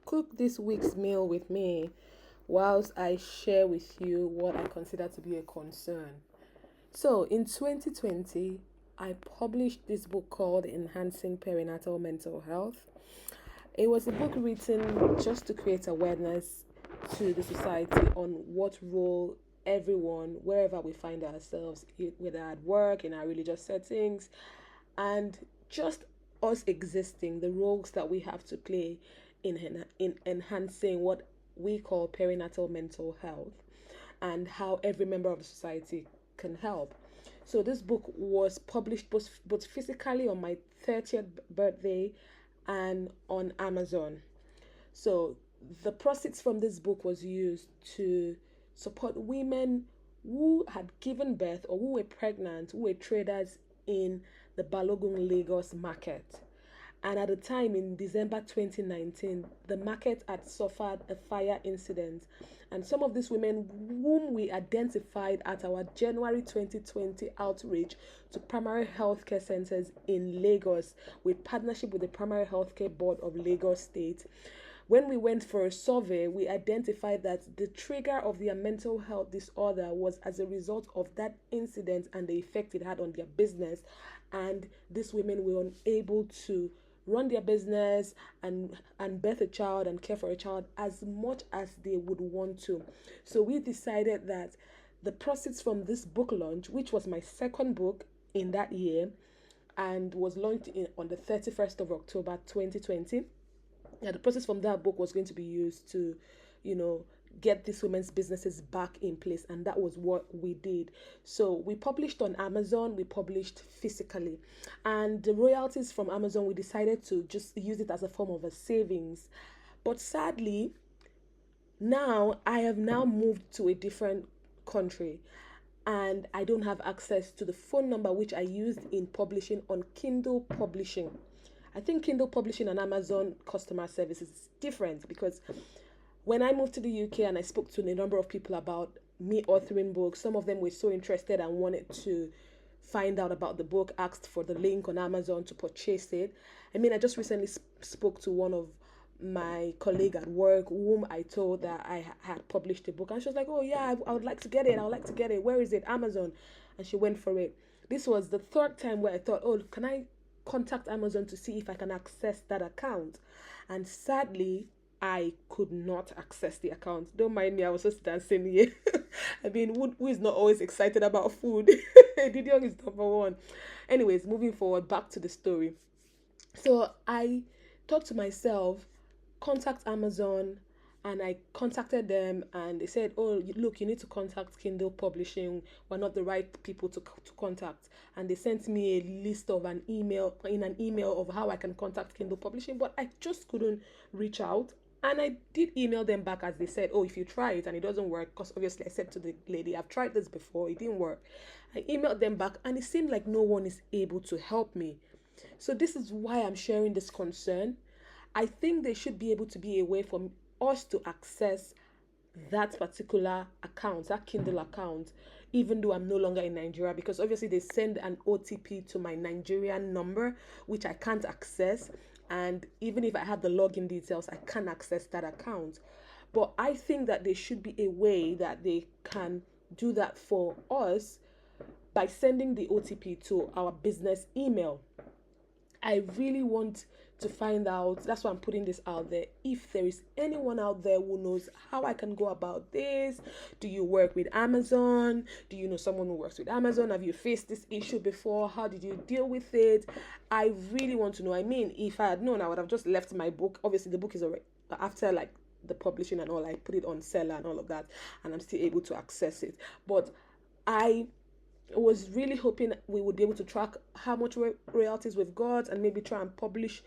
cook this week's meal with me whilst I share with you what I consider to be a concern. So, in 2020, I published this book called Enhancing Perinatal Mental Health. It was a book written just to create awareness to the society on what role everyone, wherever we find ourselves, whether at work, in our religious settings, and just us existing, the roles that we have to play in enhancing what we call perinatal mental health, and how every member of the society can help. So this book was published both physically on my 30th birthday and on Amazon. So the proceeds from this book was used to support women who had given birth or who were pregnant, who were traders in the Balogun Lagos market. And at the time in December 2019, the market had suffered a fire incident. And some of these women, whom we identified at our January 2020 outreach to primary healthcare centers in Lagos, with partnership with the Primary Healthcare Board of Lagos State, when we went for a survey, we identified that the trigger of their mental health disorder was as a result of that incident and the effect it had on their business. And these women were unable to run their business and birth a child and care for a child as much as they would want to. So we decided that the proceeds from this book launch, which was my second book in that year and was launched on the 31st of October 2020, the process from that book was going to be used to, get these women's businesses back in place, and that was what we did. So we published on Amazon, we published physically, and the royalties from Amazon, we decided to just use it as a form of a savings. But sadly, now I have now moved to a different country, and I don't have access to the phone number which I used in publishing on Kindle Publishing. I think Kindle Publishing and Amazon customer service is different, because when I moved to the UK and I spoke to a number of people about me authoring books, some of them were so interested and wanted to find out about the book, asked for the link on Amazon to purchase it. I just recently spoke to one of my colleague at work, whom I told that I had published a book, and she was like, "Oh yeah, I would like to get it. I would like to get it. Where is it? Amazon." And she went for it. This was the third time where I thought, "Oh, can I contact Amazon to see if I can access that account?" And sadly, I could not access the account. Don't mind me, I was just dancing here. Who is not always excited about food? Didion is number one. Anyways, moving forward, back to the story. So I thought to myself, contact Amazon, and I contacted them, and they said, "Oh, look, you need to contact Kindle Publishing. We're not the right people to contact." And they sent me a list of an email of how I can contact Kindle Publishing, but I just couldn't reach out. And I did email them back, as they said, "Oh, if you try it and it doesn't work," because obviously I said to the lady, "I've tried this before, it didn't work." I emailed them back, and it seemed like no one is able to help me. So this is why I'm sharing this concern. I think there should be able to be a way for us to access that particular account, that Kindle account, even though I'm no longer in Nigeria, because obviously they send an OTP to my Nigerian number, which I can't access. And even if I have the login details, I can't access that account. But I think that there should be a way that they can do that for us by sending the OTP to our business email. I really want to find out. That's why I'm putting this out there. If there is anyone out there who knows how I can go about this, do you work with Amazon? Do you know someone who works with Amazon? Have you faced this issue before? How did you deal with it? I really want to know. If I had known, I would have just left my book. Obviously, the book is already after the publishing and all. I put it on seller and all of that, and I'm still able to access it. But I was really hoping we would be able to track how much royalties we've got, and maybe try and publish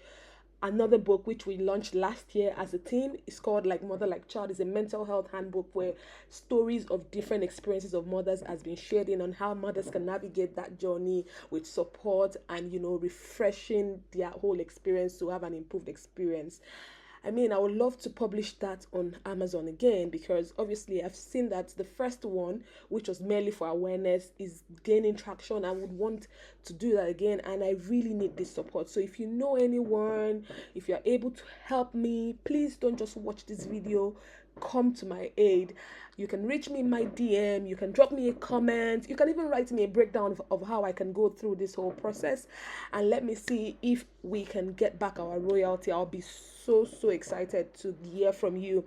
another book which we launched last year as a team. It's called Like Mother Like Child. It's a mental health handbook where stories of different experiences of mothers has been shared in on how mothers can navigate that journey with support and refreshing their whole experience to have an improved experience. I would love to publish that on Amazon again, because obviously I've seen that the first one, which was merely for awareness, is gaining traction. I would want to do that again, and I really need this support. So if you know anyone, if you're able to help me, please don't just watch this video, come to my aid. You can reach me in my DM, you can drop me a comment, you can even write me a breakdown of how I can go through this whole process, and let me see if we can get back our royalty. I'll be so excited to hear from you.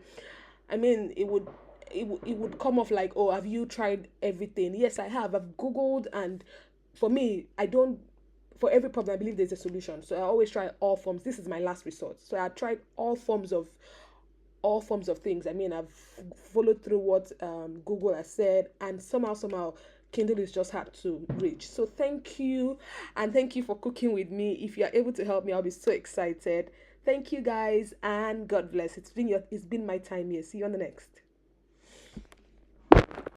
I mean, it would come off like, oh, have you tried everything? Yes, I have. I've googled, and for me, I don't, for every problem I believe there's a solution, so I always try all forms. This is my last resort, so I tried all forms of things. I mean, I've followed through what Google has said, and somehow Kindle is just hard to reach. So thank you, and thank you for cooking with me. If you are able to help me, I'll be so excited. Thank you guys, and God bless. It's been my time here. See you on the next.